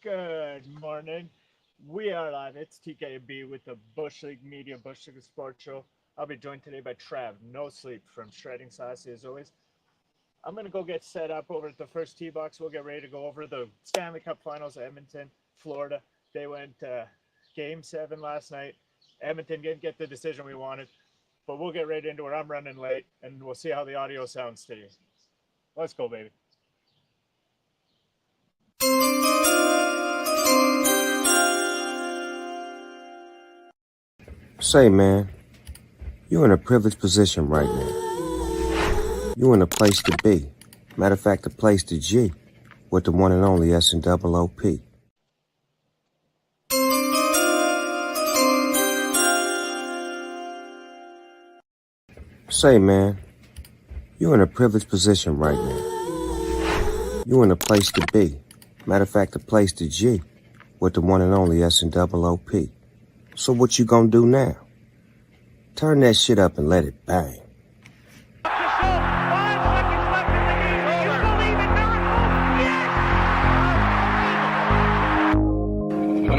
Good morning. We are live. It's TKB with the Bushleague Media Bushleague Sports Show. I'll be joined today by Trav, no sleep from Shredding Saucy as always. I'm going to go get set up over at the first tee box. We'll get ready to go over the Stanley Cup Finals, Edmonton, Florida. They went Game 7 last night. Edmonton didn't get the decision we wanted, but we'll get right into it. I'm running late, and we'll see how the audio sounds today. Let's go, baby. Say, man, you're in a privileged position right now. You're in a place to be. Matter of fact, a place to G with the one and only S&OOP. Say, man, you're in a privileged position right now. You're in a place to be. Matter of fact, a place to G with the one and only S&OOP. So what you gonna do now? Turn that shit up and let it bang.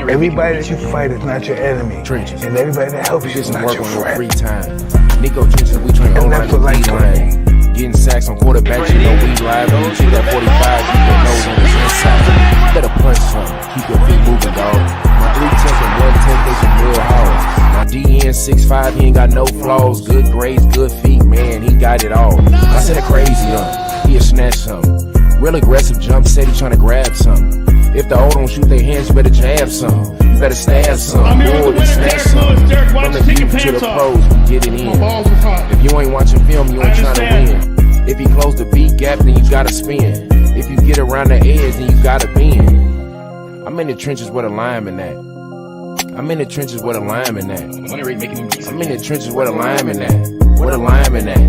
Everybody that you fight is not your enemy. Trenches. And everybody that helps you is not your friend. Free time. Nico Trenches, we train And on that's the what life line. Getting sacks on quarterbacks, you know we live. When you shoot that 45, keep your nose on his inside. Better punch something, keep your feet moving, dog. My 3 10 and 110, they some real hard. My DN 6'5", he ain't got no flaws. Good grades, good feet, man, he got it all. I said crazy, he'll snatch something. Real aggressive jump, said he tryna grab something. If the old don't shoot their hands, you better jab some. You better stab some. More than snatch some. From the youth to the pros, we get it in. If you ain't watching film, you ain't trying to win. If you close the beat gap, then you gotta spin. If you get around the edge, then you gotta bend. I'm in the trenches where the lineman at. I'm in the trenches where the lineman at. I'm in the trenches where the lineman at. Where the lineman at?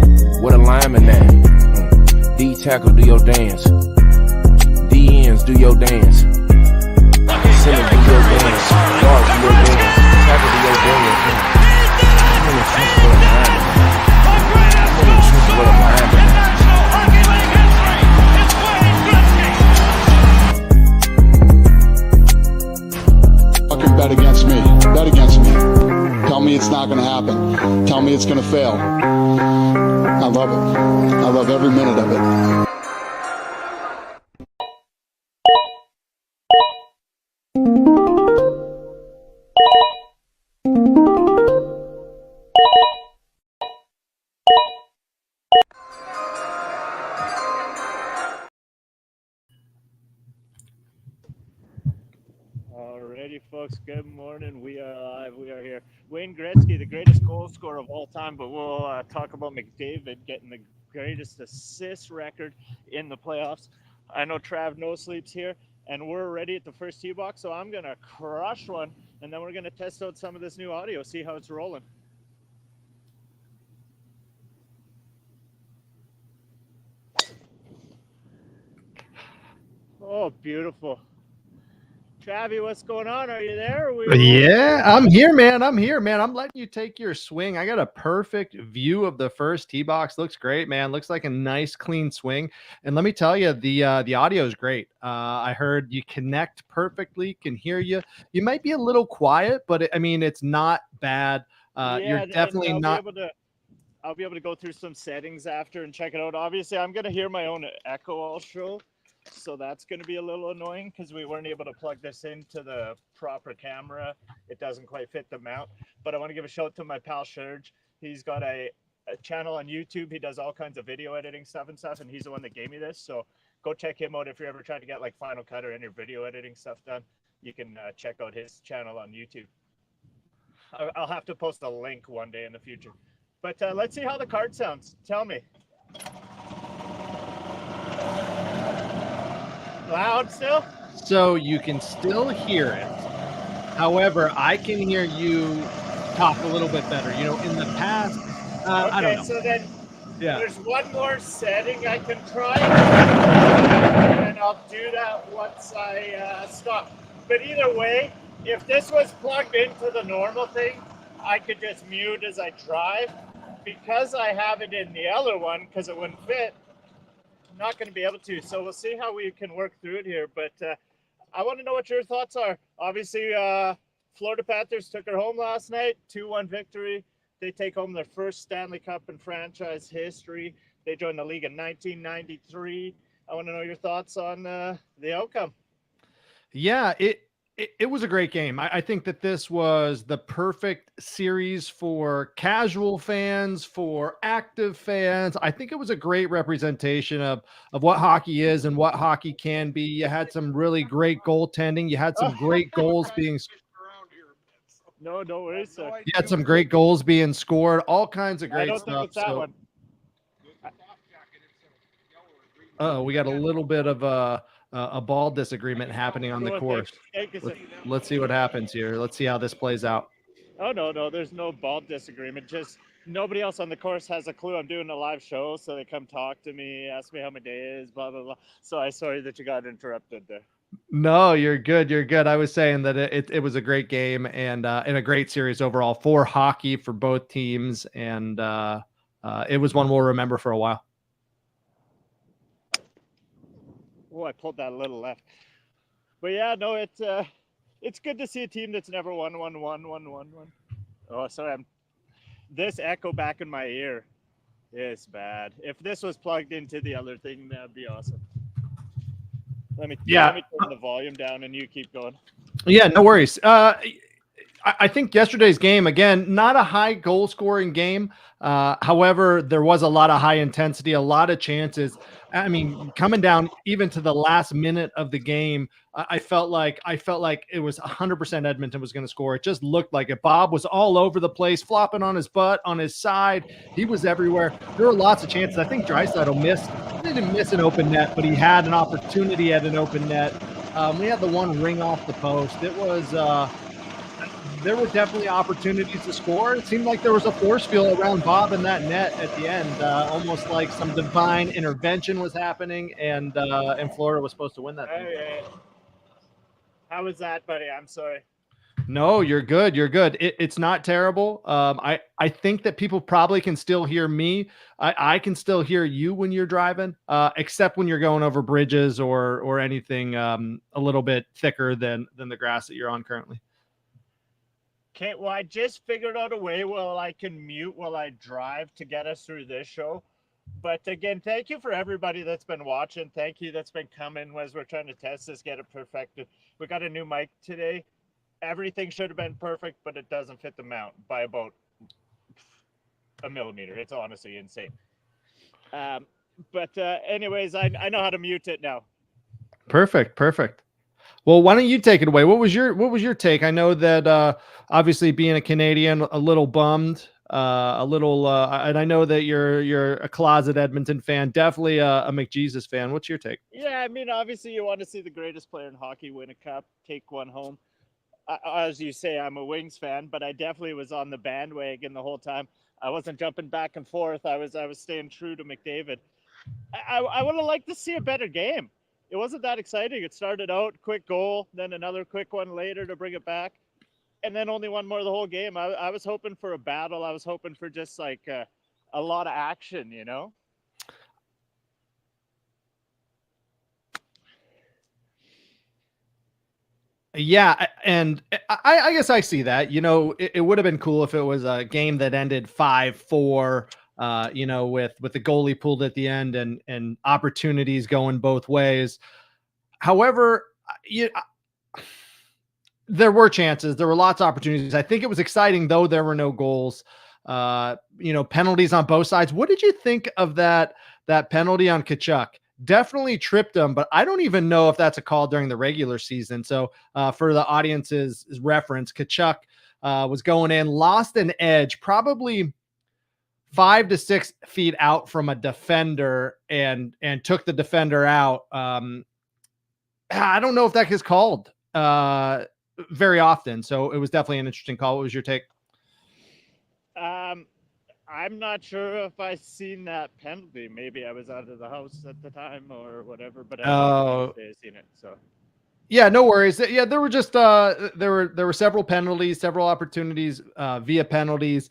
Where the lineman at? D tackle, do your dance. D ends, do your dance. Center, do your dance. Guard, do your dance. Tackle, do your dance. I'm in the trenches where the lineman at. I'm in the trenches where the lineman at. Bet against me. Bet against me. Tell me it's not going to happen. Tell me it's going to fail. I love it. I love every minute of it. Alrighty, folks. Good morning. We are live. We are here. Wayne Gretzky, the greatest goal scorer of all time, but we'll talk about McDavid getting the greatest assist record in the playoffs. I know Trav No Sleep's here, and we're ready at the first tee box, so I'm going to crush one, and then we're going to test out some of this new audio, see how it's rolling. Oh, beautiful. Travi, what's going on? Are you there? Yeah, I'm here, man. I'm letting you take your swing. I got a perfect view of the first tee box. Looks great, man. Looks like a nice, clean swing. And let me tell you, the audio is great. I heard you connect perfectly. Can hear you. You might be a little quiet, but it's not bad. You're definitely not. I'll be able to go through some settings after and check it out. Obviously, I'm going to hear my own echo all show. So that's going to be a little annoying because we weren't able to plug this into the proper camera. It doesn't quite fit the mount. But I want to give a shout out to my pal Serge. He's got a channel on YouTube. He does all kinds of video editing stuff, and he's the one that gave me this. So go check him out if you're ever trying to get like Final Cut or any video editing stuff done. You can check out his channel on YouTube. I'll have to post a link one day in the future. But let's see how the card sounds. Tell me. Loud still? So you can still hear it. However, I can hear you talk a little bit better. In the past, I don't know. So then there's one more setting I can try, and I'll do that once I stop. But either way, if this was plugged into the normal thing, I could just mute as I drive. Because I have it in the other one, because it wouldn't fit, I'm not going to be able to. So we'll see how we can work through it here. But I want to know what your thoughts are. Obviously, Florida Panthers took her home last night, 2-1 victory. They take home their first Stanley Cup in franchise history. They joined the league in 1993. I want to know your thoughts on the outcome. Yeah, it was a great game. I think that this was the perfect series for casual fans, for active fans. I think it was a great representation of what hockey is and what hockey can be. You had some really great goaltending. You had some great goals being No worries, sir. You had some great goals being scored, all kinds of I great don't stuff. think it's that one. Oh, we got a little bit of a ball disagreement happening on the Well, course. thank you, sir. Let's see what happens here. Let's see how this plays out. Oh, no, there's no ball disagreement. Just nobody else on the course has a clue I'm doing a live show, so they come talk to me, ask me how my day is, blah, blah, blah. So I'm sorry that you got interrupted there. No, you're good. You're good. I was saying that it was a great game and a great series overall for hockey for both teams. And it was one we'll remember for a while. Oh, I pulled that a little left. But yeah, no, it's good to see a team that's never won. Oh, sorry, this echo back in my ear is bad. If this was plugged into the other thing, that'd be awesome. Let me turn the volume down and you keep going. Yeah, no worries. I think yesterday's game, again, not a high goal scoring game. However, there was a lot of high intensity, a lot of chances. I mean, coming down even to the last minute of the game, I felt like it was 100% Edmonton was going to score. It just looked like it. Bob was all over the place, flopping on his butt, on his side. He was everywhere. There were lots of chances. I think Draisaitl missed. He didn't miss an open net, but he had an opportunity at an open net. We had the one ring off the post. It was there were definitely opportunities to score. It seemed like there was a force field around Bob in that net at the end, almost like some divine intervention was happening, and Florida was supposed to win that. How was that, buddy? I'm sorry. No, you're good. You're good. It's not terrible. I think that people probably can still hear me. I can still hear you when you're driving, except when you're going over bridges or anything a little bit thicker than the grass that you're on currently. Okay, well, I just figured out a way where I can mute while I drive to get us through this show. But again, thank you for everybody that's been watching. Thank you that's been coming as we're trying to test this, get it perfected. We got a new mic today. Everything should have been perfect, but it doesn't fit the mount by about a millimeter. It's honestly insane. But anyways, I know how to mute it now. Perfect. Well, why don't you take it away? What was your take? I know that obviously being a Canadian, a little bummed, and I know that you're a closet Edmonton fan, definitely a McJesus fan. What's your take? Yeah, I mean, obviously you want to see the greatest player in hockey win a cup, take one home. As you say, I'm a Wings fan, but I definitely was on the bandwagon the whole time. I wasn't jumping back and forth. I was staying true to McDavid. I would have liked to see a better game. It wasn't that exciting. It started out quick goal, then another quick one later to bring it back, and then only one more the whole game. I was hoping for a battle. I was hoping for just like a lot of action, you know? Yeah, and I guess I see that. You know, it would have been cool if it was a game that ended 5-4. You know, with the goalie pulled at the end and opportunities going both ways. However, there were chances. There were lots of opportunities. I think it was exciting, though there were no goals. You know, penalties on both sides. What did you think of that penalty on Tkachuk? Definitely tripped him, but I don't even know if that's a call during the regular season. So for the audience's reference, Tkachuk was going in, lost an edge, probably 5 to 6 feet out from a defender and took the defender out. I don't know if that is called very often. So it was definitely an interesting call. What was your take? I'm not sure if I seen that penalty. Maybe I was out of the house at the time or whatever, but I seen it. So yeah, no worries. Yeah, there were just there were several penalties, several opportunities via penalties.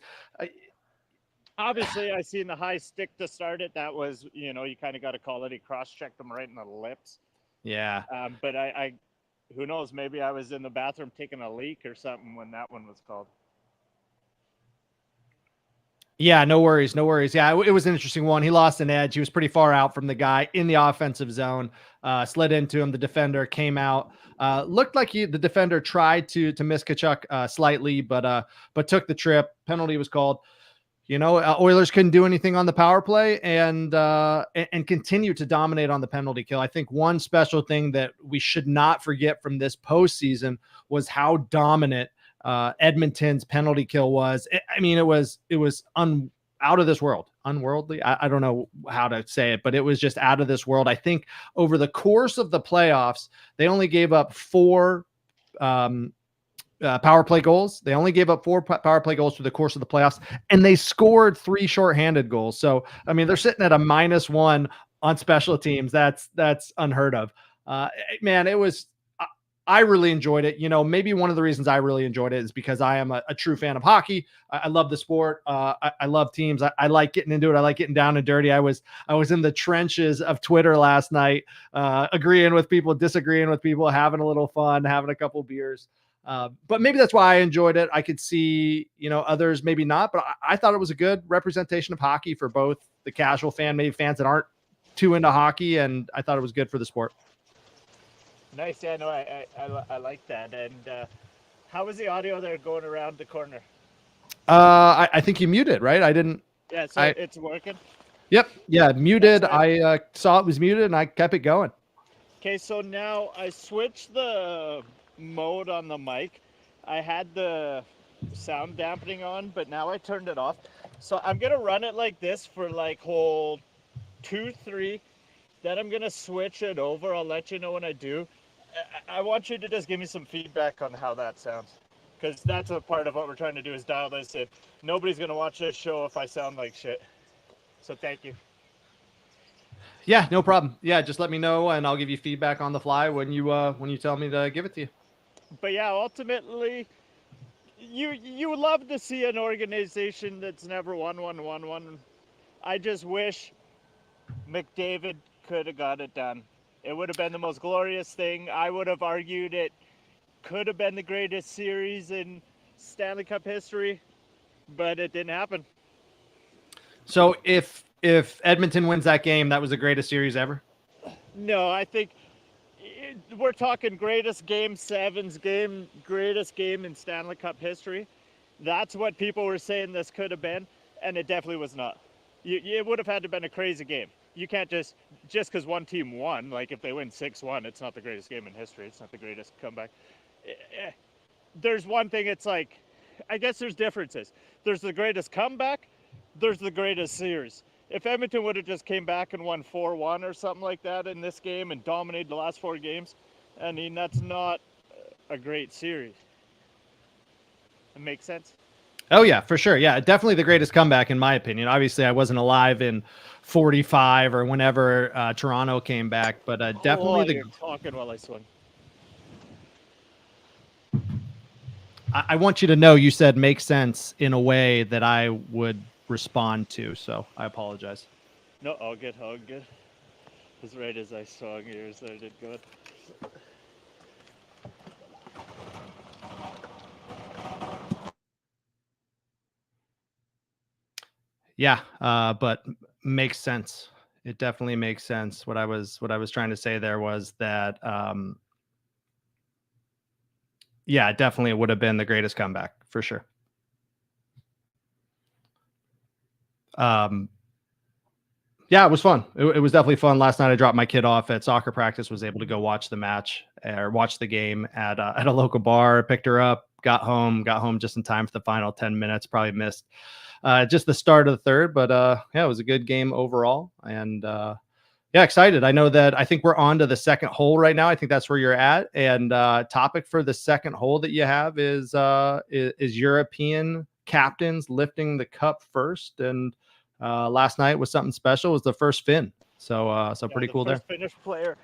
Obviously, I seen the high stick to start it. That was, you know, you kind of got to call it. He cross-checked him right in the lips. Yeah. But I who knows? Maybe I was in the bathroom taking a leak or something when that one was called. Yeah, no worries, no worries. Yeah, it was an interesting one. He lost an edge. He was pretty far out from the guy in the offensive zone. Slid into him. The defender came out. Looked like the defender tried to miss Kachuk slightly, but took the trip. Penalty was called. You know, Oilers couldn't do anything on the power play and continue to dominate on the penalty kill. I think one special thing that we should not forget from this postseason was how dominant Edmonton's penalty kill was. I mean, it was out of this world, unworldly. I don't know how to say it, but it was just out of this world. I think over the course of the playoffs, they only gave up 4 power play goals. They only gave up 4 power play goals through the course of the playoffs, and they scored 3 shorthanded goals. So, I mean, they're sitting at a -1 on special teams. That's unheard of. Man, it was, I really enjoyed it. You know, maybe one of the reasons I really enjoyed it is because I am a true fan of hockey. I love the sport. I love teams. I like getting into it. I like getting down and dirty. I was in the trenches of Twitter last night, agreeing with people, disagreeing with people, having a little fun, having a couple beers. But maybe that's why I enjoyed it. I could see, you know, others maybe not, but I thought it was a good representation of hockey for both the casual fan, maybe fans that aren't too into hockey, and I thought it was good for the sport. Nice. Yeah, no, I like that. And how was the audio there going around the corner? I think you muted, right? I didn't. Yeah, so it's working. Yep. Yeah, muted. I saw it was muted, and I kept it going. Okay, so now I switched the mode on the mic. I had the sound dampening on, but now I turned it off. So I'm gonna run it like this for like hole 2, 3. Then I'm gonna switch it over. I'll let you know when I do. I want you to just give me some feedback on how that sounds, because that's a part of what we're trying to do is dial this in. Nobody's gonna watch this show if I sound like shit. So thank you. Yeah, no problem. Yeah, just let me know, and I'll give you feedback on the fly when you tell me to give it to you. But yeah, ultimately, you would love to see an organization that's never won. I just wish McDavid could have got it done. It would have been the most glorious thing. I would have argued it could have been the greatest series in Stanley Cup history, but it didn't happen. So if Edmonton wins that game, that was the greatest series ever? No, I think we're talking greatest game 7s, greatest game in Stanley Cup history. That's what people were saying this could have been, and it definitely was not. It would have had to have been a crazy game. You can't just because one team won, like if they win 6-1, it's not the greatest game in history. It's not the greatest comeback. There's one thing, it's like, I guess there's differences. There's the greatest comeback, there's the greatest series. If Edmonton would have just came back and won 4-1 or something like that in this game and dominated the last 4 games, I mean, that's not a great series. It makes sense? Oh, yeah, for sure. Yeah, definitely the greatest comeback, in my opinion. Obviously, I wasn't alive in 45 or whenever Toronto came back, but definitely you're talking while I swing. I want you to know you said makes sense in a way that I would respond to, so I apologize. No, all good. As right as I swung here, so I did good. Yeah, but makes sense. It definitely makes sense. What I was trying to say there was that, yeah, definitely it would have been the greatest comeback for sure. Yeah, it was fun. It was definitely fun. Last night I dropped my kid off at soccer practice, was able to go watch the match or watch the game at a local bar, picked her up, got home just in time for the final 10 minutes, probably missed just the start of the third, but yeah, it was a good game overall. And yeah, excited. I think we're on to the second hole right now. I think that's where you're at. And topic for the second hole that you have is European captains lifting the cup first. And last night was something special. It was the first Finn. So pretty cool there. Finnish player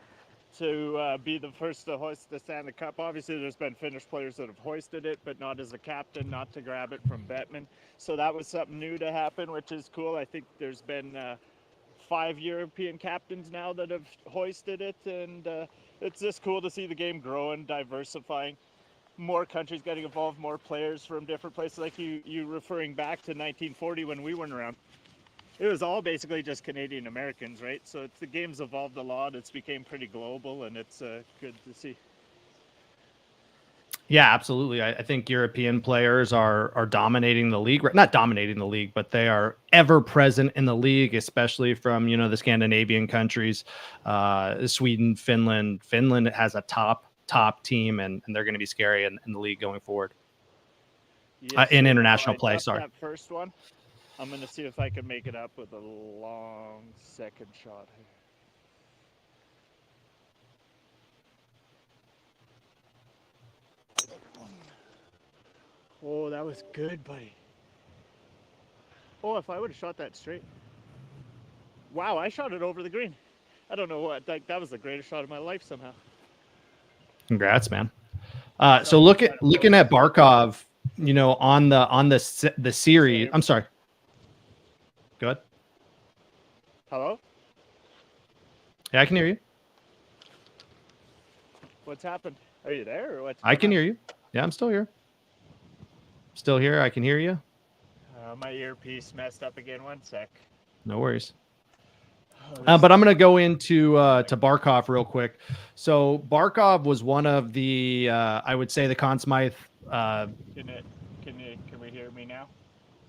to be the first to hoist the Stanley Cup. Obviously, there's been Finnish players that have hoisted it, but not as a captain, not to grab it from Bettman. So that was something new to happen, which is cool. I think there's been 5 European captains now that have hoisted it, and it's just cool to see the game growing, diversifying. More countries getting involved, more players from different places. Like you referring back to 1940 when we weren't around. It was all basically just Canadian Americans, right? So the game's evolved a lot. It's became pretty global, and it's good to see. Yeah, absolutely. I think European players are dominating the league. Not dominating the league, but they are ever present in the league, especially from, the Scandinavian countries, Sweden, Finland. Finland has a top team, and they're going to be scary in the league going forward. Yes, in so international I play, ducked sorry. That first one, I'm going to see if I can make it up with a long second shot here. Oh, that was good, buddy. Oh, if I would have shot that straight. Wow, I shot it over the green. I don't know what. That was the greatest shot of my life somehow. Congrats, man. So looking at Barkov, on the series. I'm sorry. Go ahead. Hello? Yeah, I can hear you. What's happened? Are you there or what? I can hear you. Yeah, I'm still here. Still here. I can hear you. My earpiece messed up again. 1 sec. No worries. But I'm going to go into to Barkov real quick. So Barkov was one of the, I would say, the Conn Smythe. Can we hear me now?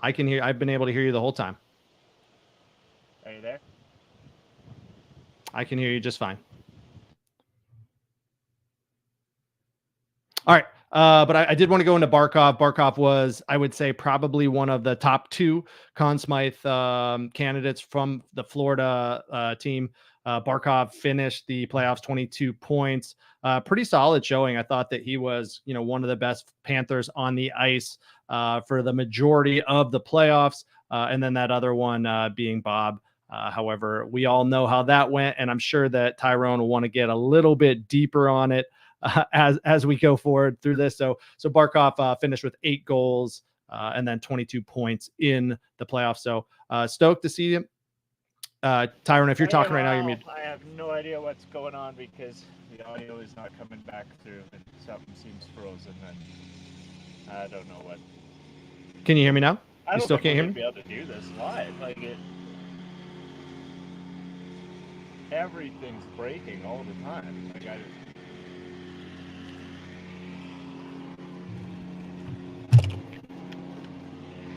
I can hear. I've been able to hear you the whole time. Are you there? I can hear you just fine. All right. But I did want to go into Barkov. Barkov was, I would say, probably one of the top 2 Conn Smythe candidates from the Florida team. Barkov finished the playoffs 22 points. Pretty solid showing. I thought that he was, one of the best Panthers on the ice for the majority of the playoffs. And then that other one being Bob. However, we all know how that went, and I'm sure that Tyrone will want to get a little bit deeper on it as we go forward through this. So Barkov finished with 8 goals and then 22 points in the playoffs. So stoked to see him. Tyrone, if you're talking right now, you're muted. I have no idea what's going on because the audio is not coming back through and something seems frozen. And I don't know what. Can you hear me now? I You still can't hear me? be able to do this live. Everything's breaking all the time.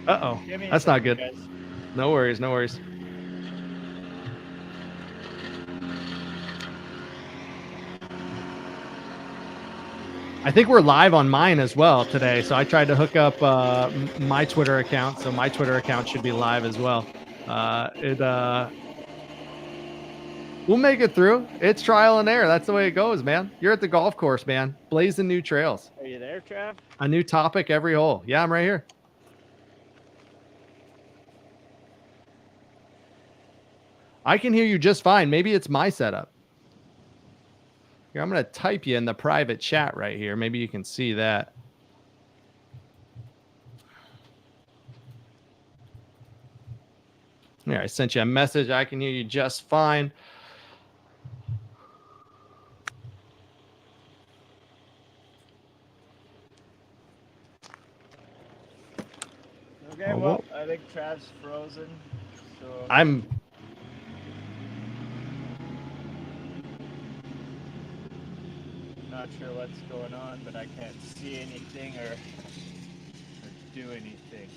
Uh-oh. That's not good. Guys. No worries. No worries. I think we're live on mine as well today. So I tried to hook up my Twitter account. So my Twitter account should be live as well. We'll make it through. It's trial and error. That's the way it goes, man. You're at the golf course, man. Blazing new trails. Are you there, Trav? A new topic every hole. Yeah, I'm right here. I can hear you just fine. Maybe it's my setup. Here, I'm going to type you in the private chat right here. Maybe you can see that. Here, I sent you a message. I can hear you just fine. Okay, well, I think Trav's frozen. So I'm not sure what's going on, but I can't see anything or do anything.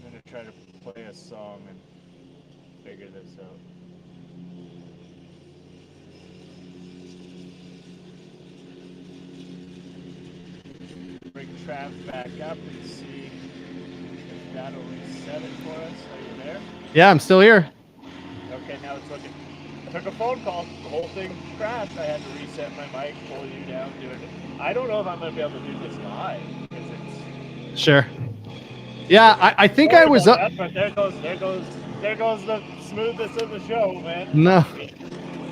I'm going to try to play a song and figure this out. Bring Trav back up and see if that'll reset it for us. Are you there? Yeah, I'm still here. Okay, now it's looking. I took a phone call. The whole thing crashed. I had to reset my mic, pull you down, do it. I don't know if I'm going to be able to do this live because it's. Sure. Yeah, I think I was up. But there goes the smoothness of the show, man. No,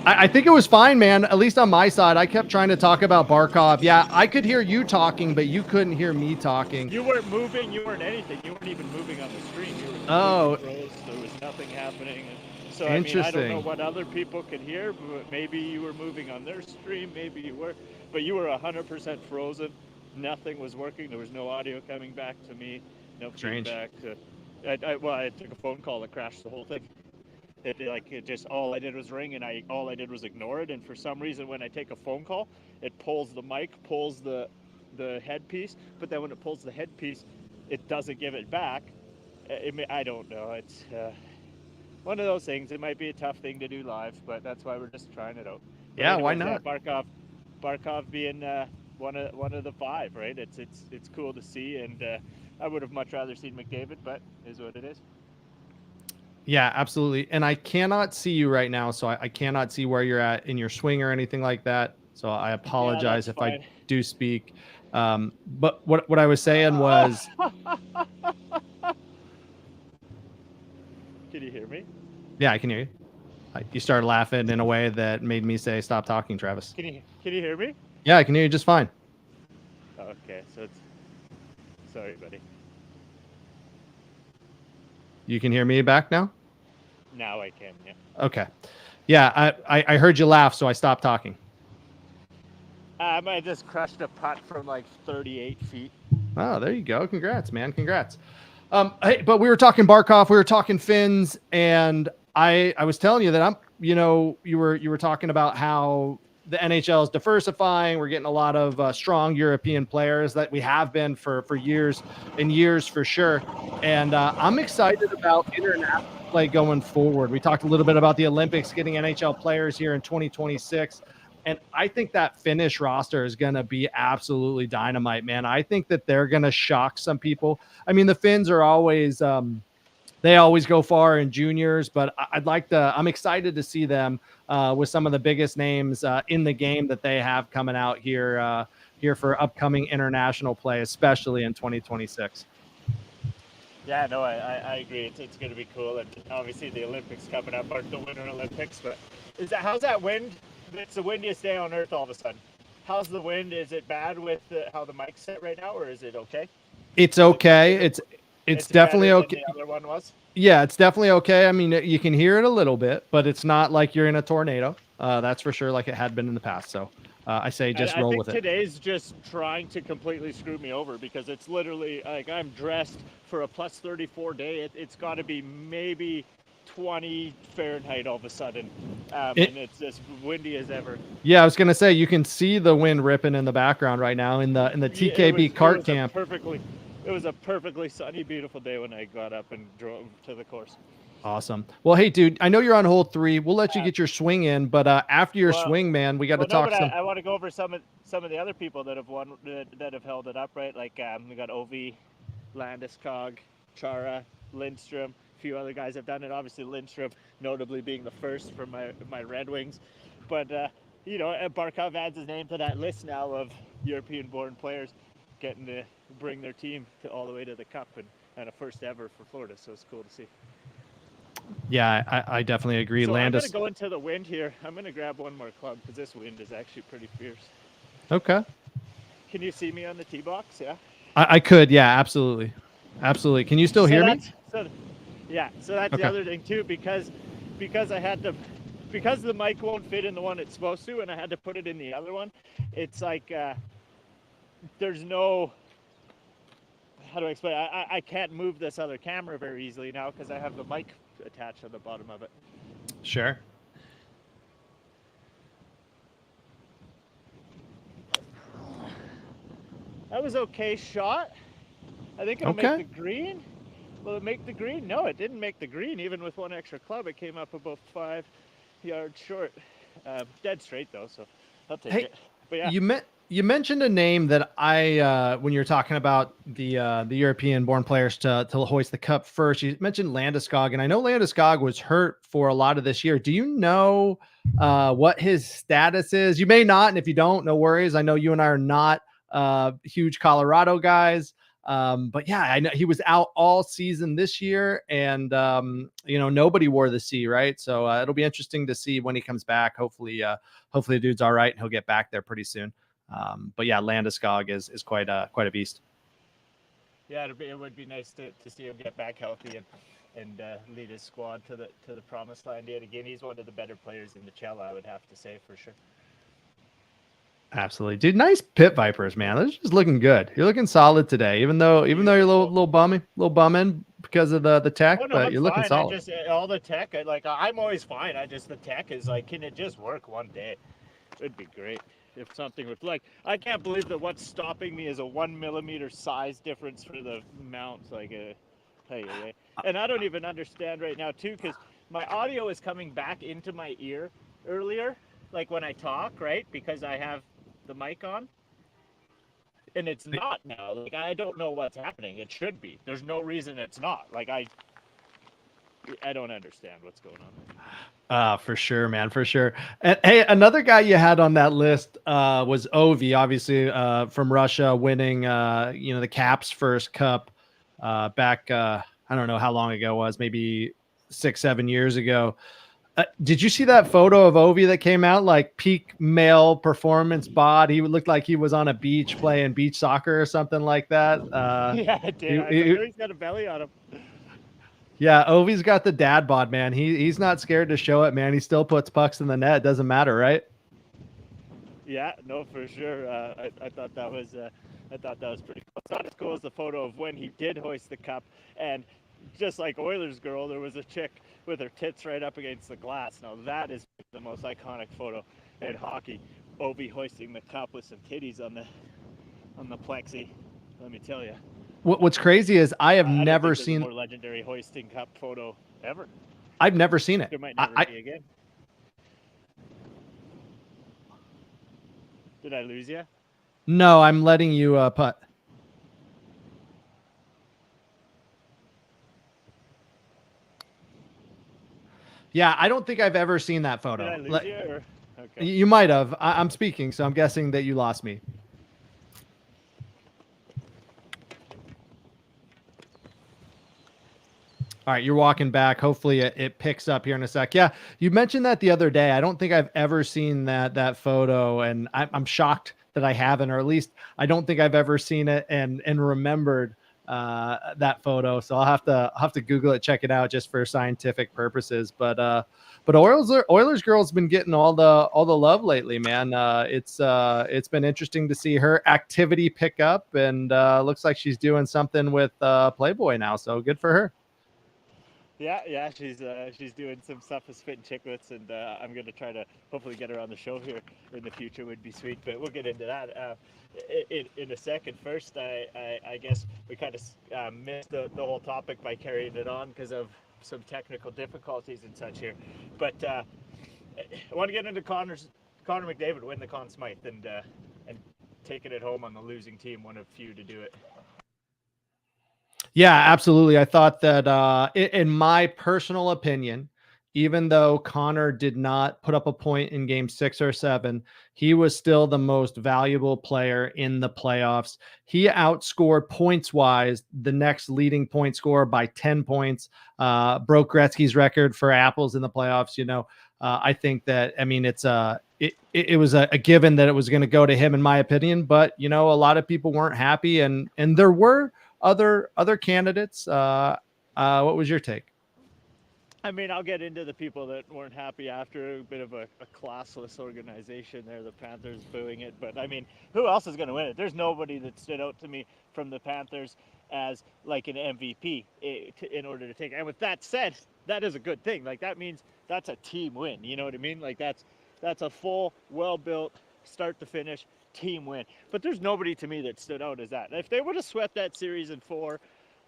I think it was fine, man. At least on my side, I kept trying to talk about Barkov. Yeah, I could hear you talking, but you couldn't hear me talking. You weren't moving. You weren't anything. You weren't even moving on the stream. You were froze. There was nothing happening. So I mean, I don't know what other people could hear, but maybe you were moving on their stream. Maybe you were, but you were 100% frozen. Nothing was working. There was no audio coming back to me. No feedback. I took a phone call that crashed the whole thing. All I did was ring, and all I did was ignore it. And for some reason, when I take a phone call, it pulls the mic, pulls the headpiece, but then when it pulls the headpiece, it doesn't give it back. I don't know. It's one of those things. It might be a tough thing to do live, but that's why we're just trying it out. But yeah, anyways, why not? Barkov being one of the five, right? It's cool to see, and I would have much rather seen McDavid, but it is what it is. Yeah, absolutely. And I cannot see you right now, so I cannot see where you're at in your swing or anything like that. So I apologize if I do speak. But what I was saying was... Can you hear me? Yeah, I can hear you. You started laughing in a way that made me say, stop talking, Travis. Can you hear me? Yeah, I can hear you just fine. Okay, so it's... Sorry, buddy. You can hear me back now? Now I can, yeah. Okay. Yeah, I heard you laugh, so I stopped talking. I just crushed a putt from like 38 feet. Oh, there you go. Congrats, man. Congrats. Hey, but we were talking Barkov, we were talking Finns, and I was telling you that you were talking about how the NHL is diversifying. We're getting a lot of strong European players that we have been for years and years for sure. And I'm excited about international play going forward. We talked a little bit about the Olympics, getting NHL players here in 2026. And I think that Finnish roster is going to be absolutely dynamite, man. I think that they're going to shock some people. I mean, the Finns are always, they always go far in juniors, but I'm excited to see them with some of the biggest names in the game that they have coming out here for upcoming international play, especially in 2026. Yeah, no, I agree. It's going to be cool. And obviously the Olympics coming up aren't the Winter Olympics, but how's that wind? It's the windiest day on earth all of a sudden. How's the wind? Is it bad with how the mic's set right now, or is it okay? It's okay. It's definitely okay. The other one was? Yeah, it's definitely okay. I mean, you can hear it a little bit, but it's not like you're in a tornado. That's for sure, like it had been in the past. So I say just roll with it. Today's just trying to completely screw me over because it's literally like I'm dressed for a plus 34 day. It's got to be maybe 20 Fahrenheit all of a sudden, and it's as windy as ever. Yeah, I was gonna say you can see the wind ripping in the background right now in the TKB cart camp. It was a perfectly sunny, beautiful day when I got up and drove to the course. Awesome. Well, hey, dude, I know you're on hole 3. We'll let you get your swing in, but after your swing, man, we got to talk some. I want to go over some of the other people that have won, that have held it up, right? Like we got Ovi, Landeskog, Chara, Lindstrom. A few other guys have done it. Obviously, Lindstrom, notably being the first for my Red Wings, but Barkov adds his name to that list now of European-born players getting to bring their team all the way to the Cup and a first ever for Florida. So it's cool to see. Yeah, I definitely agree. So I'm going to go into the wind here. I'm going to grab one more club because this wind is actually pretty fierce. Okay. Can you see me on the tee box? Yeah. I could. Yeah, absolutely. Absolutely. Can you still hear me? So that's okay. The other thing too, because the mic won't fit in the one it's supposed to, and I had to put it in the other one. It's like there's no, how do I explain? I can't move this other camera very easily now because I have the mic attached on the bottom of it. Sure. That was okay shot. I think it'll make the green. Will it make the green? No, it didn't make the green. Even with one extra club, it came up about 5 yards short. Dead straight though, so I'll take it. But yeah. You mentioned a name that when you were talking about the European-born players to hoist the cup first. You mentioned Landeskog, and I know Landeskog was hurt for a lot of this year. Do you know what his status is? You may not, and if you don't, no worries. I know you and I are not huge Colorado guys, But yeah, I know he was out all season this year, and nobody wore the C, right? So it'll be interesting to see when he comes back. Hopefully the dude's all right and he'll get back there pretty soon. But yeah, Landeskog is quite a beast. Yeah, it would be nice to see him get back healthy and lead his squad to the promised land yet again. He's one of the better players in the CHL, I would have to say, for sure. Absolutely, dude. Nice pit vipers, man. They're just looking good. You're looking solid today, even though you're a little bumming because of the tech, but you're looking solid. All the tech, I'm always fine. The tech is like, can it just work one day? It'd be great if something would, I can't believe that what's stopping me is a 1 millimeter size difference for the mounts. And I don't even understand right now too, because my audio is coming back into my ear earlier, like when I talk, right? Because I have the mic on, and it's not now. I don't know what's happening. It should be. There's no reason it's not. I don't understand what's going on. For sure, man, for sure. And hey, another guy you had on that list was Ovi, obviously from Russia, winning the Caps first cup back. I don't know how long ago it was, maybe 6-7 years ago. Did you see that photo of Ovi that came out, like peak male performance bod? He looked like he was on a beach playing beach soccer or something like that. Yeah, I did. He's got a belly on him. Yeah, Ovi's got the dad bod, man. He's not scared to show it, man. He still puts pucks in the net. Doesn't matter, right? Yeah, no, for sure. I thought that was pretty cool. It's not as cool as the photo of when he did hoist the cup, and just like Oilers girl, there was a chick with her tits right up against the glass. Now that is the most iconic photo in hockey. Ovi hoisting the cup with some titties on the plexi. Let me tell you. What's crazy is I have never seen a more legendary hoisting cup photo ever. I've never seen it. There might never be again. Did I lose you? No, I'm letting you putt. Yeah, I don't think I've ever seen that photo. Did I lose you? Or? Okay. You might have. I'm speaking, so I'm guessing that you lost me. All right, you're walking back. Hopefully it picks up here in a sec. Yeah, you mentioned that the other day. I don't think I've ever seen that photo, and I'm shocked that I haven't, or at least I don't think I've ever seen it and remembered that photo. So I'll have to Google it, check it out just for scientific purposes. But Oilers girl's been getting all the love lately, man. It's been interesting to see her activity pick up, and looks like she's doing something with Playboy now. So good for her. Yeah, she's doing some stuff with Spittin' Chicklets, and I'm gonna try to hopefully get her on the show here in the future. Would be sweet, but we'll get into that in a second. First, I guess we kind of missed the whole topic by carrying it on because of some technical difficulties and such here. But I want to get into Connor McDavid win the Conn Smythe and taking it home on the losing team, one of few to do it. Yeah, absolutely. I thought that in my personal opinion, even though Connor did not put up a point in game 6 or 7, he was still the most valuable player in the playoffs. He outscored points wise the next leading point scorer by 10 points, broke Gretzky's record for apples in the playoffs. I think that, it was a given that it was going to go to him, in my opinion, but a lot of people weren't happy, and there were other candidates. What was your take? I'll get into the people that weren't happy after. A bit of a classless organization there, the Panthers booing it. But who else is going to win it? There's nobody that stood out to me from the Panthers as like an MVP in order to take it. And with that said, that is a good thing. That means that's a team win. You know what I mean? That's a full, well-built, start to finish team win. But there's nobody to me that stood out as that. If they would have swept that series in 4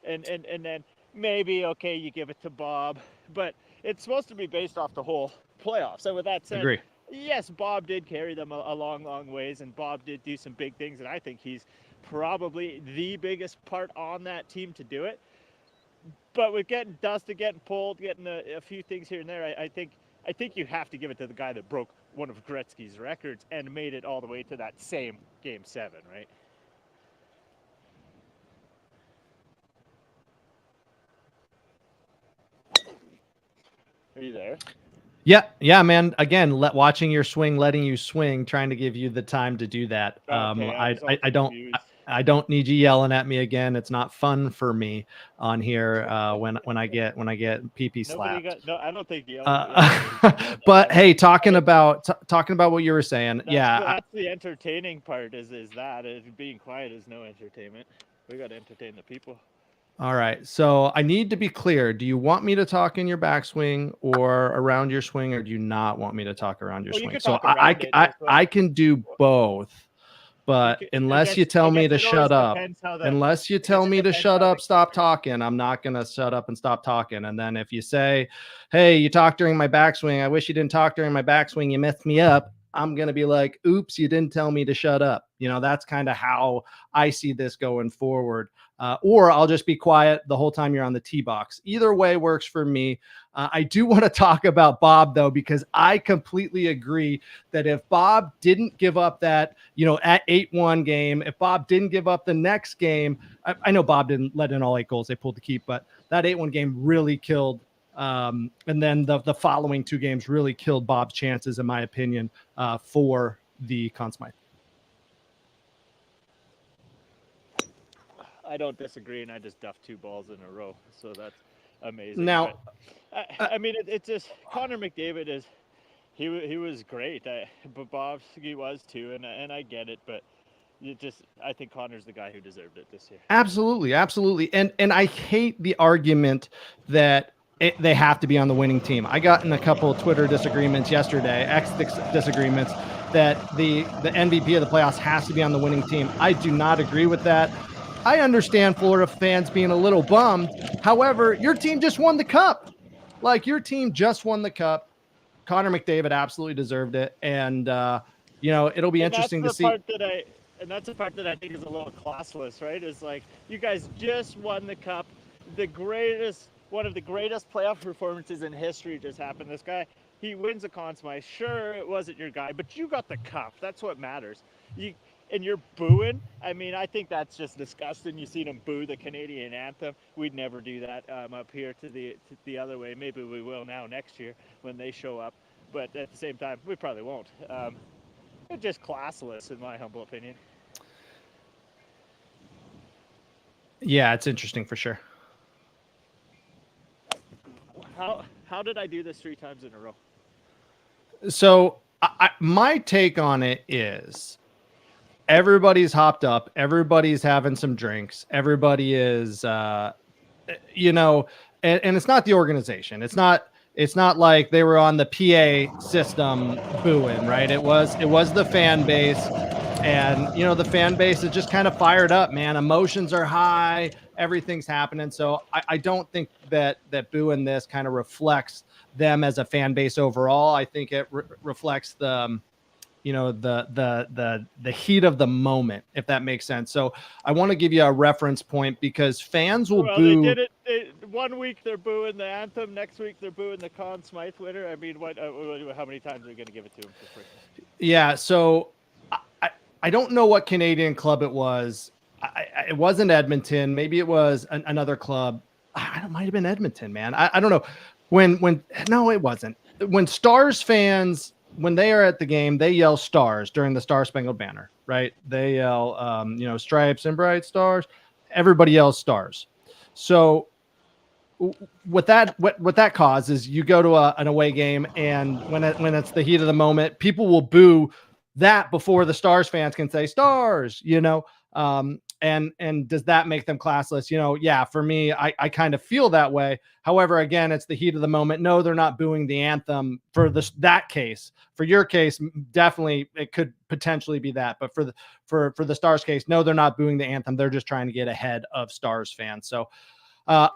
and then maybe, okay, you give it to Bob, but it's supposed to be based off the whole playoffs. So with that said, agree. Yes, Bob did carry them a long ways, and Bob did do some big things, and I think he's probably the biggest part on that team to do it. But with getting dusted, getting pulled, getting a few things here and there, I think you have to give it to the guy that broke one of Gretzky's records and made it all the way to that same game 7, right? Are you there? Yeah, man. Again, watching your swing, letting you swing, trying to give you the time to do that. Okay, I don't. I don't need you yelling at me again. It's not fun for me on here when I get PP slapped. No, I don't think But hey, talking about what you were saying, that's the entertaining part. Is that being quiet is no entertainment. We got to entertain the people. All right. So I need to be clear. Do you want me to talk in your backswing or around your swing, or do you not want me to talk around your swing? So I can do both. But unless you tell me to shut up, stop talking, I'm not going to shut up and stop talking. And then if you say, hey, you talked during my backswing, I wish you didn't talk during my backswing, you messed me up, I'm going to be like, oops, you didn't tell me to shut up. That's kind of how I see this going forward. Or I'll just be quiet the whole time you're on the tee box. Either way works for me. I do want to talk about Bob, though, because I completely agree that if Bob didn't give up that, at 8-1 game, if Bob didn't give up the next game, I know Bob didn't let in all 8 goals. They pulled the keep, but that 8-1 game really killed. And then the following 2 games really killed Bob's chances, in my opinion, for the Conn Smythe. I don't disagree, and I just duffed 2 balls in a row, so that's amazing. Now, I mean, it's just Connor McDavid he was great, but Bob he was too, and I get it, but I think Connor's the guy who deserved it this year. Absolutely, and I hate the argument that they have to be on the winning team. I got in a couple of Twitter disagreements yesterday, disagreements, that the MVP of the playoffs has to be on the winning team. I do not agree with that. I understand Florida fans being a little bummed. However, your team just won the cup. Your team just won the cup. Connor McDavid absolutely deserved it. And, it'll be interesting to see. And that's the part that I think is a little classless, right? Is like, you guys just won the cup. One of the greatest playoff performances in history just happened. This guy, he wins a Conn Smythe. Sure, it wasn't your guy, but you got the cup. That's what matters. And you're booing. I mean, I think that's just disgusting. You seen them boo the Canadian anthem. We'd never do that up here to the other way. Maybe we will now next year when they show up. But at the same time, we probably won't. It's just classless, in my humble opinion. Yeah, it's interesting for sure. How did I do this 3 times in a row? So my take on it is, everybody's hopped up. Everybody's having some drinks. Everybody is, and it's not the organization. It's not like they were on the PA system booing, right? It was the fan base, and the fan base is just kind of fired up, man. Emotions are high. Everything's happening. So I don't think that booing this kind of reflects them as a fan base overall. I think it reflects the heat of the moment, if that makes sense. So I want to give you a reference point, because fans will boo. They did it. 1 week they're booing the anthem. Next week they're booing the Conn Smythe winner. I mean, how many times are we going to give it to them for free? Yeah. So I don't know what Canadian club it was. It wasn't Edmonton. Maybe it was another club. It might have been Edmonton, man. I don't know. No, it wasn't. When Stars fans, when they are at the game, they yell stars during the Star Spangled Banner, right? They yell, stripes and bright stars. Everybody yells stars. So what that causes, you go to an away game, and when it's the heat of the moment, people will boo that before the Stars fans can say stars, and does that make them classless? Yeah, for me, I kind of feel that way. However, again, it's the heat of the moment. No, they're not booing the anthem for that case. For your case, definitely it could potentially be that. But for the Stars case, no, they're not booing the anthem. They're just trying to get ahead of Stars fans. So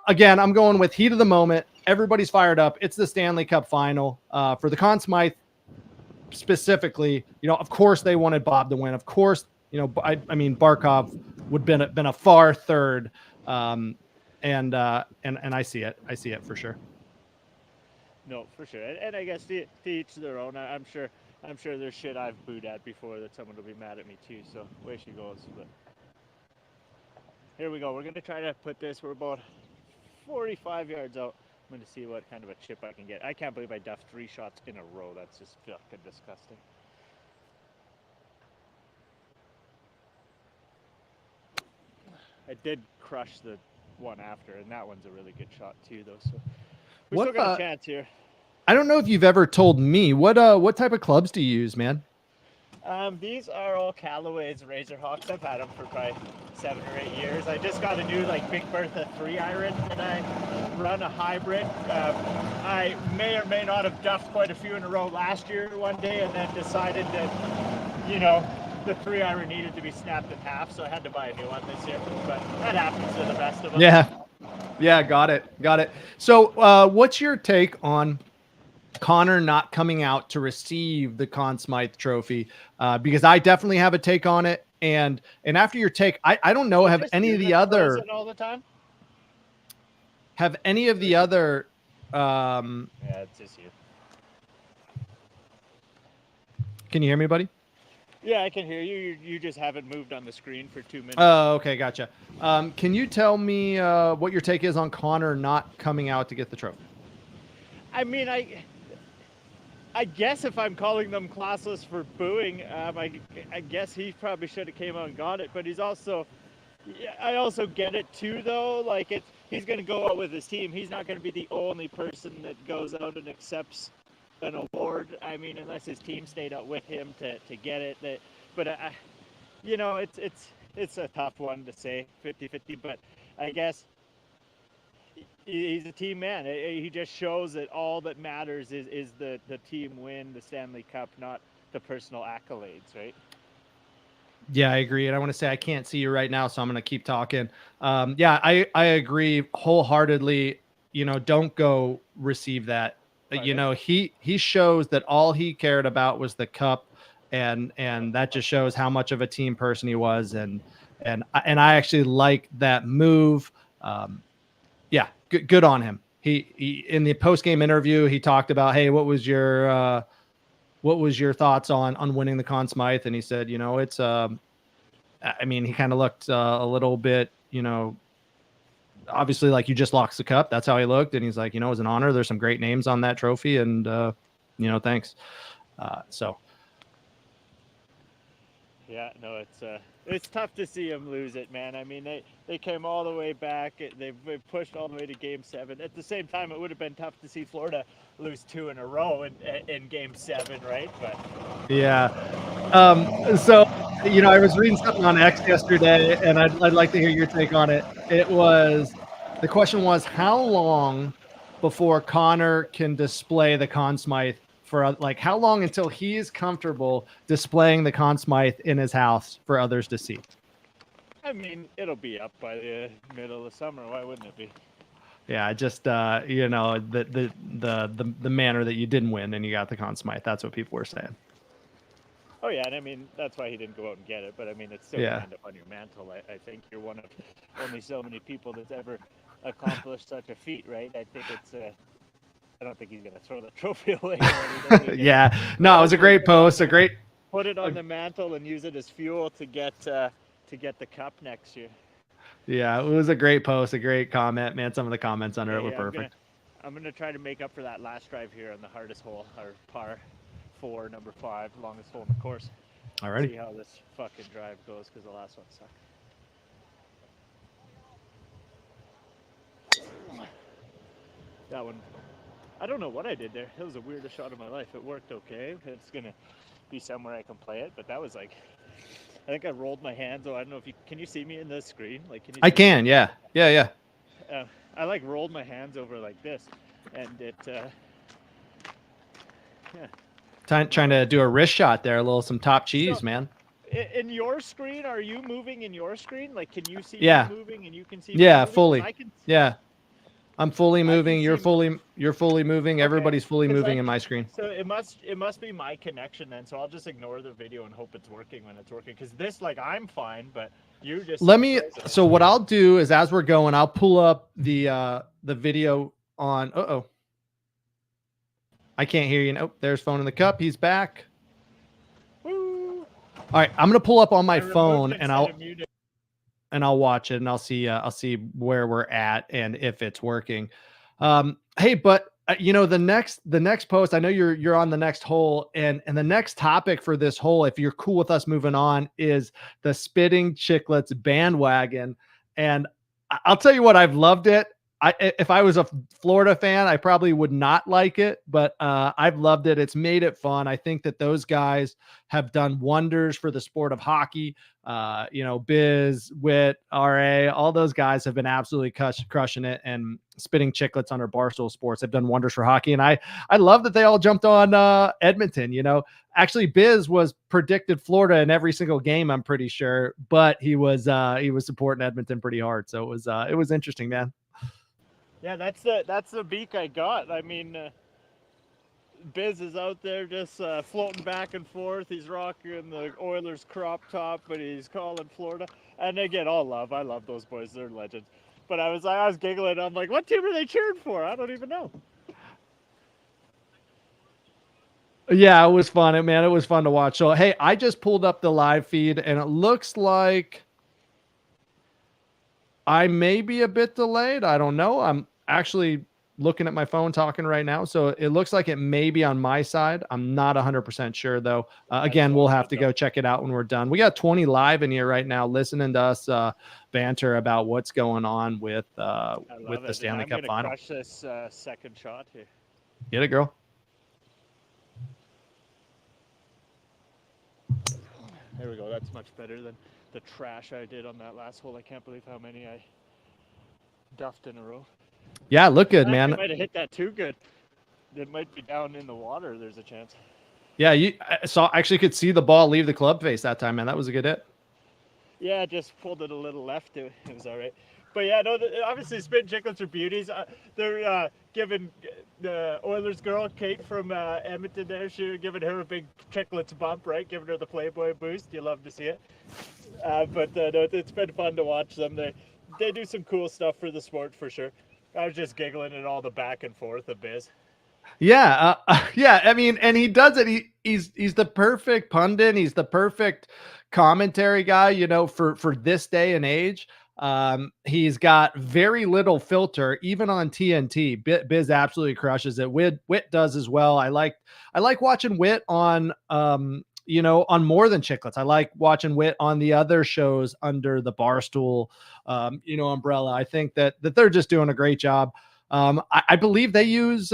again, I'm going with heat of the moment. Everybody's fired up. It's the Stanley Cup final. For the Conn Smythe specifically, of course they wanted Bob to win. Of course, I mean, Barkov would have been a far third. And I see it for sure. No, for sure. And I guess to each their own. I'm sure there's shit I've booed at before that someone will be mad at me too. So way she goes. But here we go. We're gonna try to put this. We're about 45 yards out. I'm gonna see what kind of a chip I can get. I can't believe I duffed 3 shots in a row. That's just fucking disgusting. I did crush the one after, and that one's a really good shot too, though. So we still got a chance here. I don't know if you've ever told me what type of clubs do you use, man? These are all Callaway's Razor Hawks. I've had them for probably 7 or 8 years. I just got a new like Big Bertha 3 iron, and I run a hybrid. I may or may not have duffed quite a few in a row last year one day, and then decided that, you know, the 3 iron needed to be snapped in half, so I had to buy a new one this year. But that happens to the best of us. Yeah, got it. So, what's your take on Connor not coming out to receive the Conn Smythe Trophy? Because I definitely have a take on it, and after your take, I don't know, have any of the other all the time? Have any of the other yeah, it's just you. Can you hear me, buddy? Yeah, I can hear you. You just haven't moved on the screen for 2 minutes. Oh, okay, gotcha. Can you tell me what your take is on Connor not coming out to get the trophy? I mean, I guess if I'm calling them classless for booing, I guess he probably should have came out and got it. But he's also, I also get it too, though. Like, he's going to go out with his team. He's not going to be the only person that goes out and accepts an award. I mean, unless his team stayed out with him to get it. But you know, it's a tough one to say, 50-50. But I guess he's a team man. He just shows that all that matters is the team win the Stanley Cup, not the personal accolades, right? Yeah, I agree. And I want to say I can't see you right now, so I'm going to keep talking. Yeah, I agree wholeheartedly. You know, don't go receive that. You know, he shows that all he cared about was the cup, and that just shows how much of a team person he was. And I actually like that move. Yeah, good on him. He in the post-game interview, he talked about, hey, what was your thoughts on winning the Conn Smythe? And he said, you know, it's I mean, he kind of looked a little bit, you know, obviously like you just lost the cup. That's how he looked. And he's like, you know, it was an honor. There's some great names on that trophy, and you know, thanks. So yeah, no, it's tough to see him lose it, man. I mean, they came all the way back. They've pushed all the way to Game 7. At the same time, it would have been tough to see Florida lose 2 in a row in Game 7, right? But yeah. So, you know, I was reading something on X yesterday, and I'd like to hear your take on it. The question was, how long before Connor can display the Conn Smythe? For like, how long until he is comfortable displaying the Conn Smythe in his house for others to see? I mean, it'll be up by the middle of summer. Why wouldn't it be? Yeah, just you know, the manner that you didn't win and you got the Conn Smythe. That's what people were saying. Oh yeah, and I mean that's why he didn't go out and get it. But I mean, it's still gonna end up on your mantle. I think you're one of only so many people that's ever accomplished such a feat, right? I think it's. I don't think he's gonna throw the trophy away. Yeah, no, it was a great post. Put it on the mantle and use it as fuel to get the cup next year. Yeah, it was a great post, a great comment, man. Some of the comments under it were perfect. I'm gonna try to make up for that last drive here on the hardest hole, or par 4, number 5, longest hole in the course. Alrighty. See how this fucking drive goes, because the last one sucked. That one. I don't know what I did there. It was the weirdest shot of my life. It worked okay. It's gonna be somewhere I can play it, but that was like, I think I rolled my hands. Oh, I don't know if you can you see me in the screen? Like, can you? I can, yeah. I like rolled my hands over like this, and it. Yeah. Trying to do a wrist shot there, some top cheese, man. In your screen, are you moving in your screen? Like, can you see me moving and you can see? Yeah, me moving? fully. Yeah. I'm fully moving. You're fully moving. Okay. Everybody's fully moving in my screen. So it must be my connection then. So I'll just ignore the video and hope it's working when it's working. Because this, like, I'm fine, but you just let me. So what I'll do is, as we're going, I'll pull up the video on. I can't hear you. Nope. There's phone in the cup. He's back. Woo. All right, I'm gonna pull up on my phone and I'll watch it and I'll see where we're at and if it's working. Hey, but the next post, I know you're on the next hole, and the next topic for this hole, if you're cool with us moving on, is the Spitting Chicklets bandwagon. And I'll tell you what, I've loved it. If I was a Florida fan, I probably would not like it, but I've loved it. It's made it fun. I think that those guys have done wonders for the sport of hockey. Biz, Witt, RA, all those guys have been absolutely crushing it, and Spitting Chicklets under Barstool Sports have done wonders for hockey. And I love that they all jumped on Edmonton. Actually, Biz was predicted Florida in every single game, I'm pretty sure, but he was supporting Edmonton pretty hard. So it was interesting, man. Yeah, that's the beak I got. I mean, Biz is out there just floating back and forth. He's rocking the Oilers crop top, but he's calling Florida. And again, all love. I love those boys. They're legends. But I was giggling. I'm like, what team are they cheering for? I don't even know. Yeah, it was fun, man. It was fun to watch. So, hey, I just pulled up the live feed, and it looks like I may be a bit delayed. I don't know. I'm actually looking at my phone talking right now, so it looks like it may be on my side. I'm not 100% sure, though. Again, we'll have to go check it out when we're done. We got 20 live in here right now listening to us banter about what's going on with the Stanley Cup final. I'm gonna crush this second shot here. Get it, girl. There we go. That's much better than the trash I did on that last hole. I can't believe how many I duffed in a row. Yeah, look good, man. I might have hit that too good. It might be down in the water. There's a chance. Yeah, actually could see the ball leave the club face that time, man. That was a good hit. Yeah, just pulled it a little left. It was all right. But yeah, no, obviously Spitting Chicklets are beauties. They're giving the Oilers girl, Kate from Edmonton there, giving her a big Chicklets bump, right? Giving her the Playboy boost. You love to see it. But no, it's been fun to watch them. They do some cool stuff for the sport for sure. I was just giggling at all the back and forth of Biz. Yeah, yeah. I mean, and he does it. He's the perfect pundit. He's the perfect commentary guy, for this day and age. He's got very little filter, even on TNT. Biz absolutely crushes it. Witt does as well. I like watching Witt on on More Than Chicklets. I like watching Witt on the other shows under the Barstool umbrella. I think that they're just doing a great job. I believe they use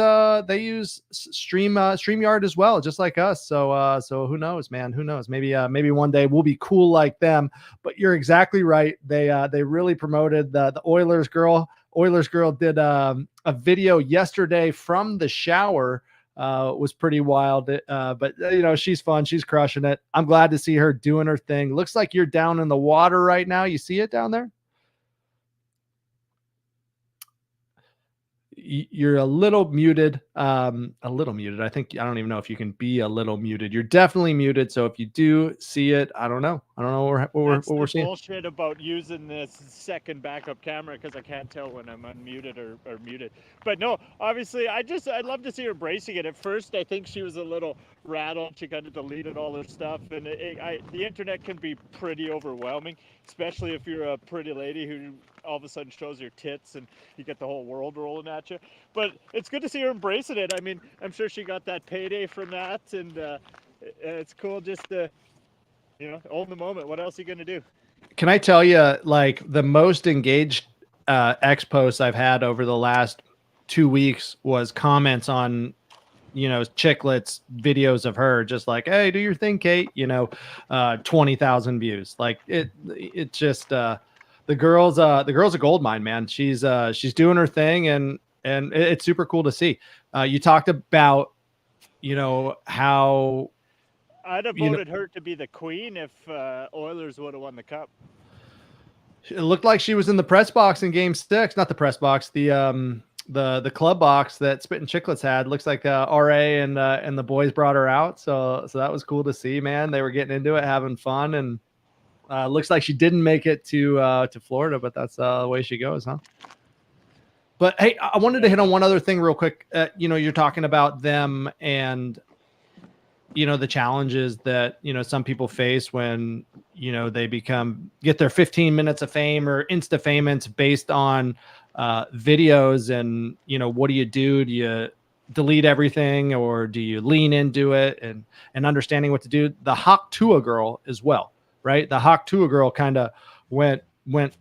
StreamYard as well, just like us. So who knows, man? Who knows? Maybe one day we'll be cool like them. But you're exactly right. They really promoted the Oilers girl. Oilers girl did a video yesterday from the shower. Was pretty wild. But she's fun. She's crushing it. I'm glad to see her doing her thing. Looks like you're down in the water right now. You see it down there? You're a little muted. I think, I don't even know if you can be a little muted. You're definitely muted. So if you do see it, I don't know what we're seeing. Bullshit about using this second backup camera because I can't tell when I'm unmuted or muted. But no, obviously, I'd love to see her embracing it. At first, I think she was a little rattled. She kind of deleted all her stuff, and the internet can be pretty overwhelming, especially if you're a pretty lady who all of a sudden shows your tits and you get the whole world rolling at you. But it's good to see her embracing it. I mean, I'm sure she got that payday from that, and it's cool just to own the moment. What else are you gonna do? Can I tell you, like, the most engaged X posts I've had over the last 2 weeks was comments on Chicklets videos of her, just like, hey, do your thing, Kate. 20,000 views. Like it just the girl's a gold mine, man. She's doing her thing, and it's super cool to see. You talked about how I'd have voted her to be the queen if Oilers would have won the cup. It looked like she was in the press box in Game 6, not the press box, the club box that Spitting Chicklets had. Looks like RA and the boys brought her out, so that was cool to see, man. They were getting into it, having fun, and looks like she didn't make it to Florida, but that's the way she goes, huh? But hey, I wanted to hit on one other thing real quick. You're talking about them and the challenges that some people face when they get their 15 minutes of fame or insta famous based on videos, and what do you do? Do you delete everything, or do you lean into it and understanding what to do? The Hawk Tua girl as well, right? The Hawk Tua girl kind of went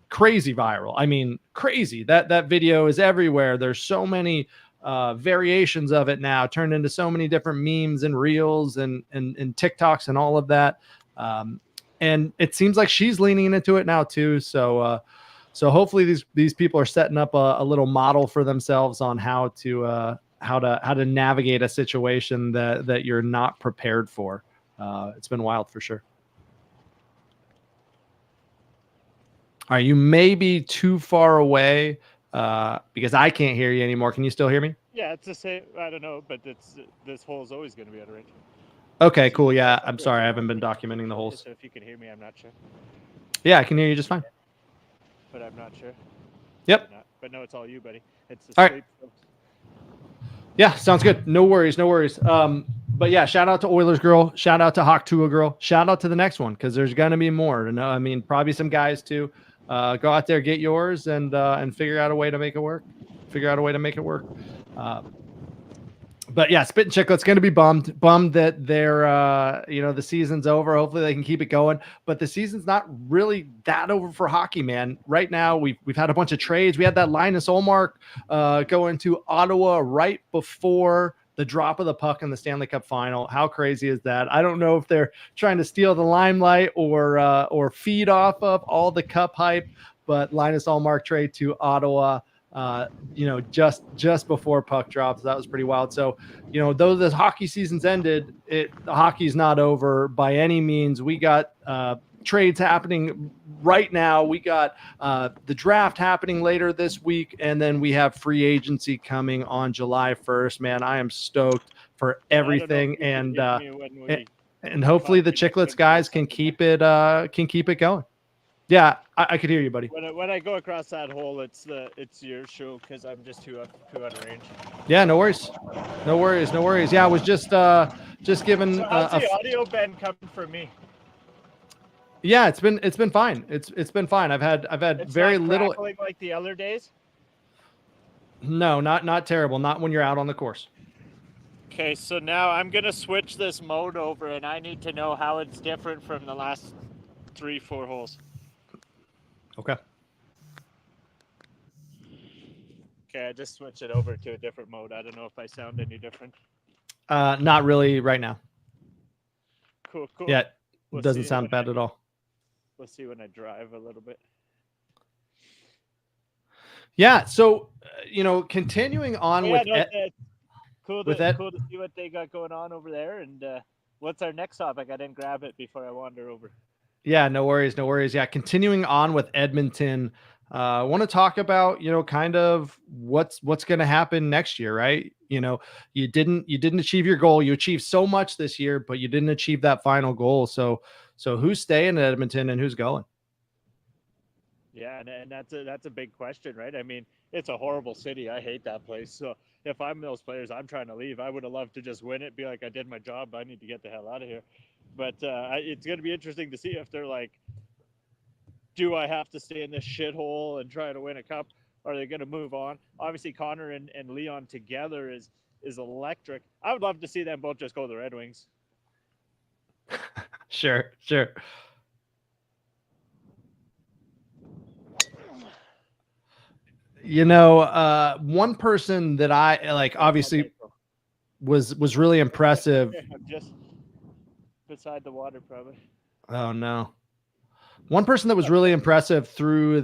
crazy viral. I mean, crazy. That video is everywhere. There's so many variations of it now, turned into so many different memes and reels and TikToks and all of that. And it seems like she's leaning into it now too. So hopefully these people are setting up a little model for themselves on how to navigate a situation that you're not prepared for. It's been wild for sure. All right, you may be too far away because I can't hear you anymore. Can you still hear me? Yeah, it's the same. I don't know, but this hole is always going to be out of range. Okay, cool. Yeah, I'm sorry. I haven't been documenting the holes. So if you can hear me, I'm not sure. Yeah, I can hear you just fine. But I'm not sure. Yep. But no, it's all you, buddy. It's the all sleep. Right. Yeah, sounds good. No worries. But yeah, shout out to Oilers girl. Shout out to Hawk Tua girl. Shout out to the next one, because there's going to be more. I mean, probably some guys too. Go out there, get yours, and figure out a way to make it work. But yeah, Spit and Chiclet's going to be bummed that they're the season's over. Hopefully they can keep it going, but the season's not really that over for hockey, man. Right now we've had a bunch of trades. We had that Linus Ullmark going to Ottawa right before the drop of the puck in the Stanley Cup final. How crazy is that? I don't know if they're trying to steal the limelight or feed off of all the cup hype, but Linus Ullmark trade to Ottawa, just before puck drops. That was pretty wild. So, though the hockey season's ended, the hockey's not over by any means. We got trades happening right now. We got the draft happening later this week, and then we have free agency coming on July 1st. Man, I am stoked for everything, and hopefully the Chicklets guys can keep it going. Yeah, I could hear you, buddy. When I go across that hole, it's your show, because I'm just too out of range. Yeah, no worries. Yeah, I was just given. So how's the audio been coming for me? Yeah, it's been fine. It's been fine. I've had it's very not little. crackling like the other days. No, not terrible. Not when you're out on the course. Okay, so now I'm gonna switch this mode over, and I need to know how it's different from the last 3-4 holes. Okay. Okay, I just switched it over to a different mode. I don't know if I sound any different. Not really right now. Cool. Yeah, it doesn't sound bad at all. We'll see when I drive a little bit. Yeah, so continuing on cool to see what they got going on over there. And what's our next topic? I didn't grab it before I wander over. Yeah, no worries. Yeah, continuing on with Edmonton, I want to talk about kind of what's going to happen next year, right? You didn't achieve your goal. You achieved so much this year, but you didn't achieve that final goal. So who's staying at Edmonton and who's going? Yeah, and that's a big question, right? I mean, it's a horrible city. I hate that place. So if I'm those players, I'm trying to leave. I would have loved to just win it, be like, I did my job. I need to get the hell out of here. But it's going to be interesting to see if they're like, do I have to stay in this shithole and try to win a cup? Or are they going to move on? Obviously, Connor and Leon together is electric. I would love to see them both just go to the Red Wings. Sure. One person that I like obviously was really impressive. I'm just beside the water, probably. Oh no. One person that was really impressive through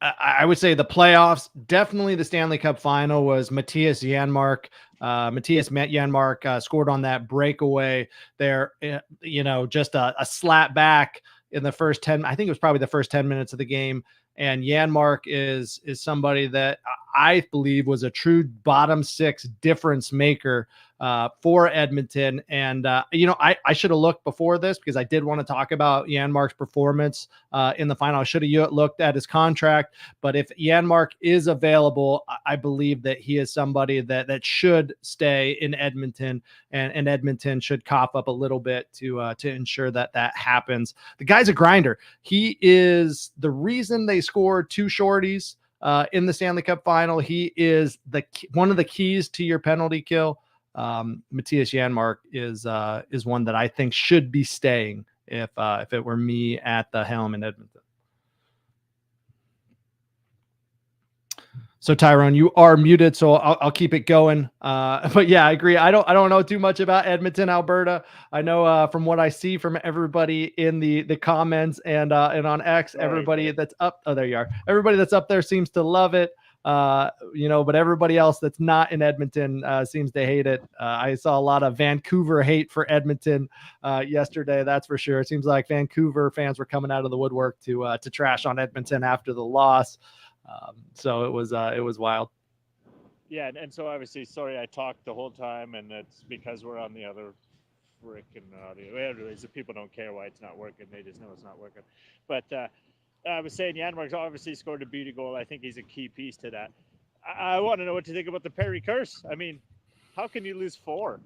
I would say the playoffs, definitely the Stanley Cup final, was Matthias Janmark. Matthias Janmark scored on that breakaway there, just a slap back in the first 10. I think it was probably the first 10 minutes of the game. And Janmark is somebody that I believe was a true bottom six difference maker for Edmonton. And, I should have looked before this because I did want to talk about Janmark's performance in the final. I should have looked at his contract, but if Janmark is available, I believe that he is somebody that should stay in Edmonton, and Edmonton should cough up a little bit to ensure that happens. The guy's a grinder. He is the reason they scored 2 shorties in the Stanley Cup final. He is one of the keys to your penalty kill. Matthias Janmark is one that I think should be staying if it were me at the helm in Edmonton. So Tyrone, you are muted, so I'll keep it going. But yeah, I agree. I don't know too much about Edmonton, Alberta. I know from what I see from everybody in the comments and on X, everybody that's up. Oh, there you are. Everybody that's up there seems to love it. But everybody else that's not in Edmonton seems to hate it. I saw a lot of Vancouver hate for Edmonton yesterday. That's for sure. It seems like Vancouver fans were coming out of the woodwork to trash on Edmonton after the loss. So it was wild. Yeah, and so obviously, sorry I talked the whole time, and it's because we're on the other freaking audio. Anyways, if people don't care why it's not working, they just know it's not working. But I was saying Janmark's obviously scored a beauty goal. I think he's a key piece to that. I want to know what you think about the Perry curse. I mean, how can you lose 4?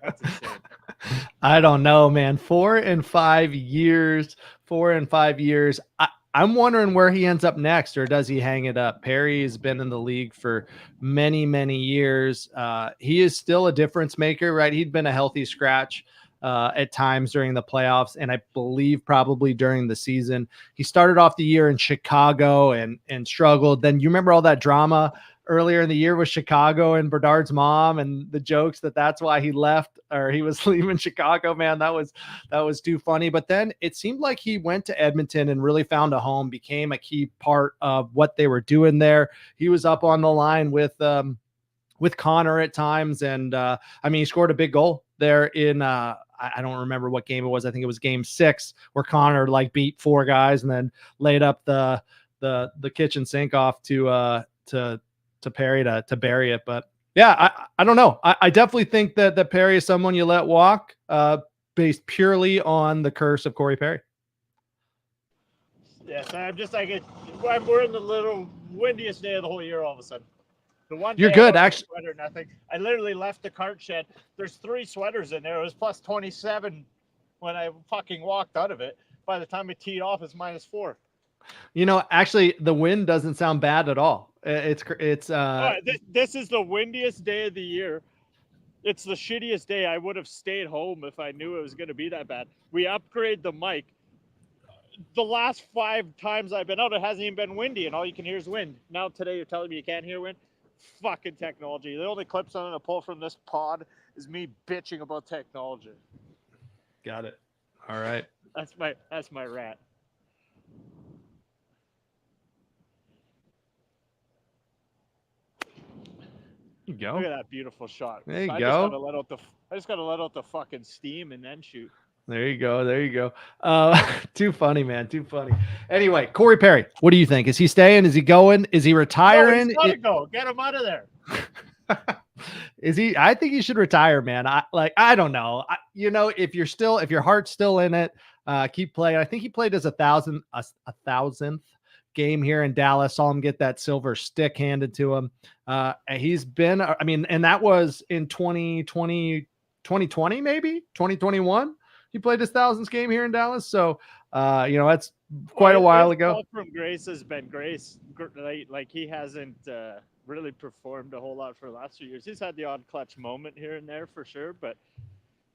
That's insane. I don't know, man. 4 and 5 years. I'm wondering where he ends up next, or does he hang it up? Perry has been in the league for many, many years. He is still a difference maker, right? He'd been a healthy scratch at times during the playoffs, and I believe probably during the season. He started off the year in Chicago and struggled. Then you remember all that drama earlier in the year with Chicago and Bedard's mom and the jokes that's why he left, or he was leaving Chicago. Man, that was too funny. But then it seemed like he went to Edmonton and really found a home, became a key part of what they were doing there. He was up on the line with Connor at times. And he scored a big goal there in I don't remember what game it was. I think it was game 6 where Connor beat 4 guys and then laid up the kitchen sink off to Perry to bury it. But yeah, I don't know. I definitely think that Perry is someone you let walk based purely on the curse of Corey Perry. Yes, I'm just we're in the little windiest day of the whole year all of a sudden. The one You're good, actually. Sweater, nothing. I literally left the cart shed. There's 3 sweaters in there. It was plus 27 when I fucking walked out of it. By the time it teed off, it's minus 4. Actually, the wind doesn't sound bad at all. It's this is the windiest day of the year. It's the shittiest day. I would have stayed home if I knew it was going to be that bad. We upgrade the mic. The last 5 times I've been out, it hasn't even been windy, and all you can hear is wind. Now today you're telling me you can't hear wind? Fucking technology. The only clips I'm going to pull from this pod is me bitching about technology. Got it. All right. That's my rant. You go. Look at that beautiful shot. There you I go. just gotta let out the fucking steam and then shoot. There you go. Too funny, man. Too funny. Anyway, Corey Perry, what do you think? Is he staying? Is he going? Is he retiring? No, he's gotta go. Get him out of there. Is he? I think he should retire, man. I don't know. If your heart's still in it, keep playing. I think he played as a thousandth game here in Dallas. Saw him get that silver stick handed to him. He's been, and that was in 2020, maybe 2021. He played his 1000th game here in Dallas. So, that's quite a while ago. All from Grace has been Grace. Like he hasn't really performed a whole lot for the last few years. He's had the odd clutch moment here and there for sure. But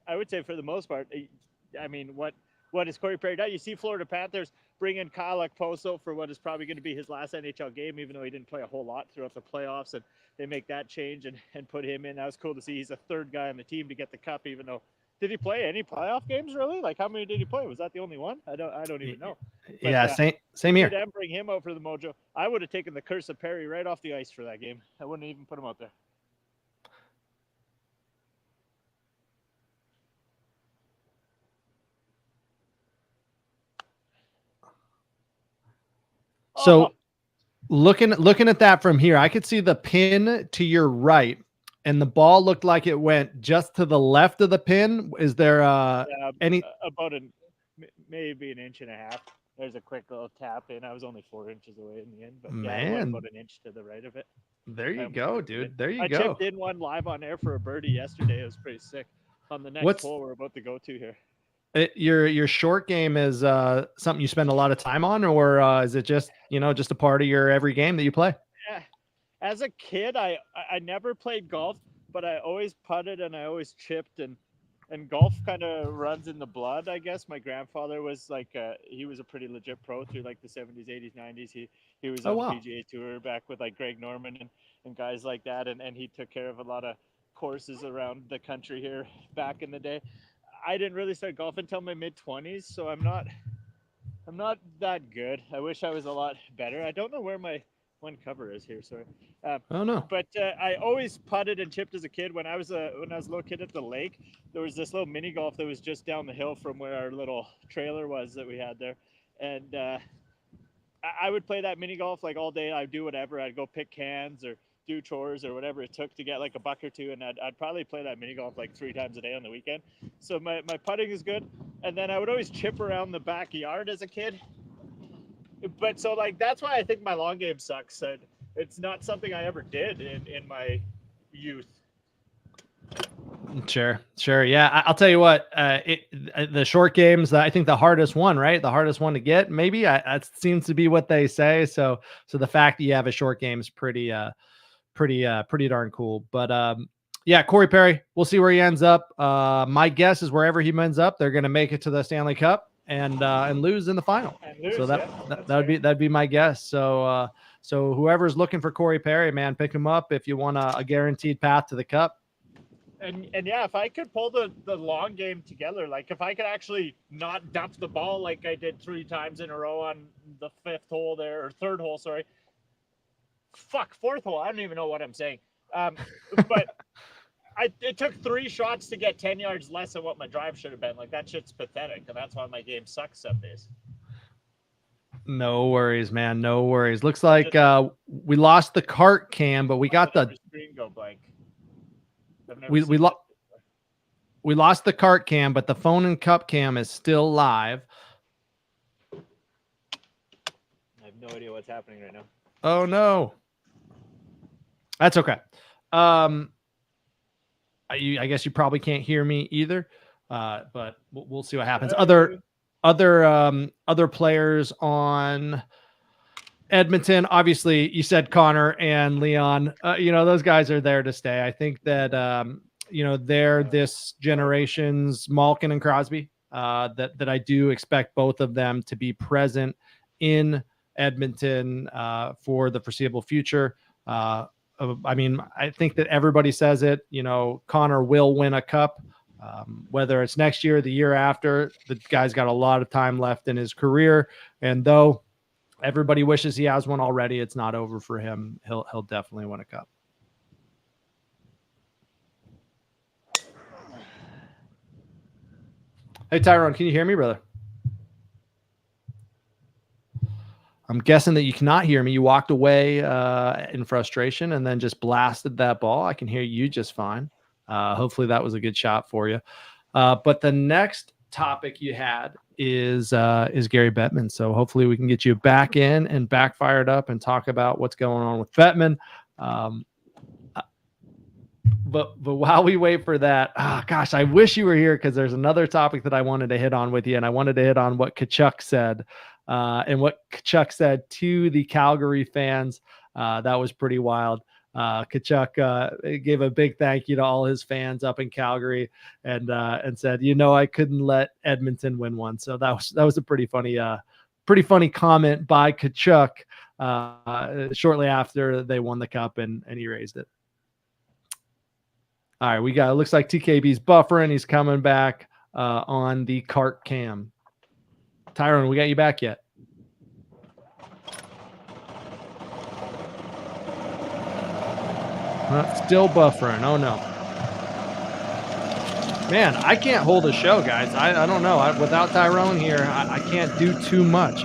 I would say for the most part, what is Corey Perry done? You see Florida Panthers bring in Kyle Okposo for what is probably going to be his last NHL game, even though he didn't play a whole lot throughout the playoffs, and they make that change and put him in. That was cool to see. He's the 3rd guy on the team to get the cup, even though did he play any playoff games really? Like how many did he play? Was that the only one? I don't even know. But, yeah, same here. Them bring him out for the mojo. I would have taken the curse of Perry right off the ice for that game. I wouldn't even put him out there. So Looking at that from here, I could see the pin to your right, and the ball looked like it went just to the left of the pin. Is there any about maybe an inch and a half? There's a quick little tap in. I was only 4 inches away in the end, but yeah, it was about an inch to the right of it. There you go, dude. There you I go. chipped in one live on air for a birdie yesterday. It was pretty sick. On the next hole we're about to go to here. Your short game is something you spend a lot of time on, or is it just just a part of your every game that you play? Yeah. As a kid, I never played golf, but I always putted and I always chipped, and golf kind of runs in the blood, I guess. My grandfather was like he was a pretty legit pro through like the 70s, 80s, 90s. He was on the PGA Tour back with like Greg Norman and guys like that, and he took care of a lot of courses around the country here back in the day. I didn't really start golf until my mid-20s, so I'm not that good. I wish I was a lot better. I don't know where my one cover is here. Sorry. Oh no. But I always putted and chipped as a kid. When I was a little kid at the lake, there was this little mini golf that was just down the hill from where our little trailer was that we had there, and I would play that mini golf like all day. I'd do whatever. I'd go pick cans or do chores or whatever it took to get like a buck or two, and I'd probably play that mini golf like 3 times a day on the weekend. So my putting is good, and then I would always chip around the backyard as a kid. But so like that's why I think my long game sucks. It's not something I ever did in my youth. Sure. Yeah, I'll tell you what. The short games, I think the hardest one, right? The hardest one to get, maybe. That seems to be what they say. So the fact that you have a short game is pretty darn cool. But yeah, Corey Perry, we'll see where he ends up. My guess is wherever he ends up, they're going to make it to the Stanley Cup and lose in the final. So that'd be my guess. So whoever's looking for Corey Perry, man, pick him up if you want a guaranteed path to the Cup. And yeah, if I could pull the long game together, like if I could actually not dump the ball like I did 3 times in a row on the 5th hole there, or 3rd hole, sorry. 4th hole. I don't even know what I'm saying. But it took 3 shots to get 10 yards less than what my drive should have been. Like that shit's pathetic, and that's why my game sucks some days. No worries, man. No worries. Looks like we lost the cart cam, but we got the screen go blank. We lost the cart cam, but the phone and cup cam is still live. I have no idea what's happening right now. Oh no. That's okay. I guess you probably can't hear me either. But we'll see what happens. Other players on Edmonton, obviously you said Connor and Leon, those guys are there to stay. I think that, they're this generation's Malkin and Crosby, that I do expect both of them to be present in Edmonton, for the foreseeable future. I think that everybody says it, Connor will win a cup, whether it's next year or the year after. The guy's got a lot of time left in his career. And though everybody wishes he has one already, it's not over for him. He'll definitely win a cup. Hey, Tyrone, can you hear me, brother? I'm guessing that you cannot hear me. You walked away in frustration and then just blasted that ball. I can hear you just fine. Hopefully that was a good shot for you. But the next topic you had is Gary Bettman. So hopefully we can get you back in and back fired up and talk about what's going on with Bettman. But while we wait for that, gosh, I wish you were here because there's another topic that I wanted to hit on with you, and I wanted to hit on what Tkachuk said, and what Tkachuk said to the Calgary fans. That was pretty wild. Tkachuk gave a big thank you to all his fans up in Calgary, and said, I couldn't let Edmonton win one. So that was a pretty funny comment by Tkachuk shortly after they won the cup, and he raised it. All right, it looks like TKB's buffering. He's coming back on the cart cam. Tyrone, we got you back yet? Still buffering. Oh no, man, I can't hold a show, guys. I don't know. Without Tyrone here, I can't do too much.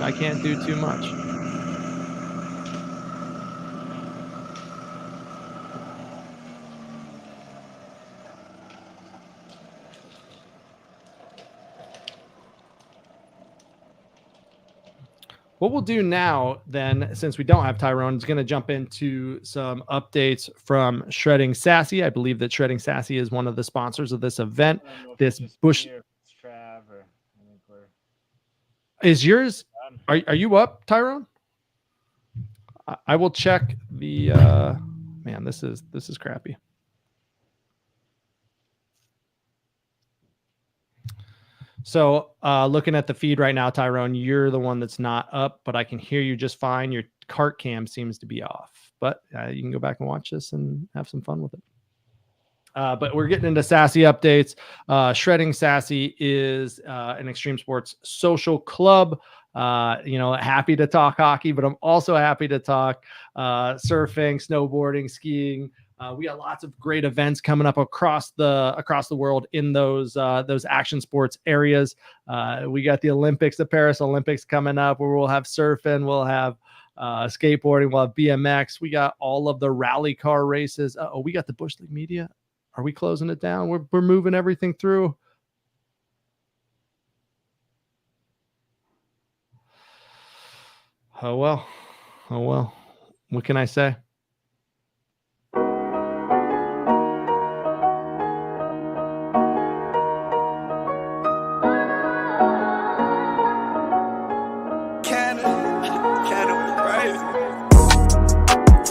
What we'll do now, then, since we don't have Tyrone, is going to jump into some updates from Shredding Sassy. I believe that Shredding Sassy is one of the sponsors of this event. This Bush is yours. Are you up, Tyrone? I will check the. Man, this is crappy. So looking at the feed right now, Tyrone, you're the one that's not up, but I can hear you just fine. Your cart cam seems to be off, but you can go back and watch this and have some fun with it. But we're getting into Sassy updates. Shredding Sassy is an extreme sports social club. Happy to talk hockey, but I'm also happy to talk surfing, snowboarding, skiing. We got lots of great events coming up across the world in those action sports areas. We got the Olympics, the Paris Olympics coming up, where we'll have surfing, we'll have skateboarding, we'll have BMX. We got all of the rally car races. We got the Bushleague media. Are we closing it down? We're moving everything through. Oh well. What can I say?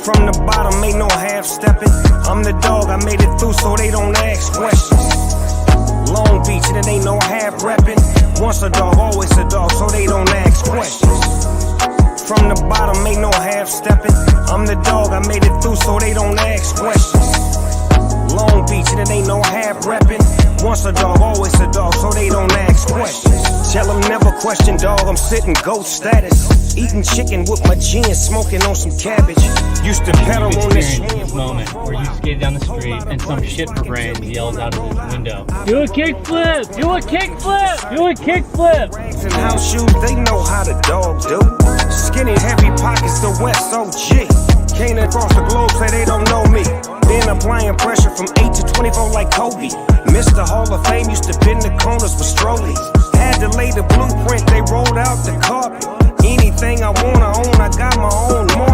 From the bottom, ain't no half-stepping. I'm the dog, I made it through so they don't ask questions. Long Beach, and it ain't no half-repping. Once a dog, always a dog, so they don't ask questions. From the bottom, ain't no half-stepping. I'm the dog, I made it through so they don't ask questions. Long Beach, and it ain't no half-repping. Once a dog, always a dog, so they don't ask questions. Tell them never question, dog, I'm sitting goat status. Eating chicken with my gin, smoking on some cabbage. Used to pedal on this moment where you skate down the street and some shit for brains yells out of the window, "Do a kickflip! Do a kickflip! Do a kickflip!" Rags and house shoes, they know how the dog do. Skinny, heavy pockets, the West OG. Came across the globe, say they don't know me. Been applying pressure from 8 to 24 like Kobe. Mr. Hall of Fame used to bend the corners with Stroley. Had to lay the blueprint, they rolled out the carpet. Anything I wanna own, I got my own mark.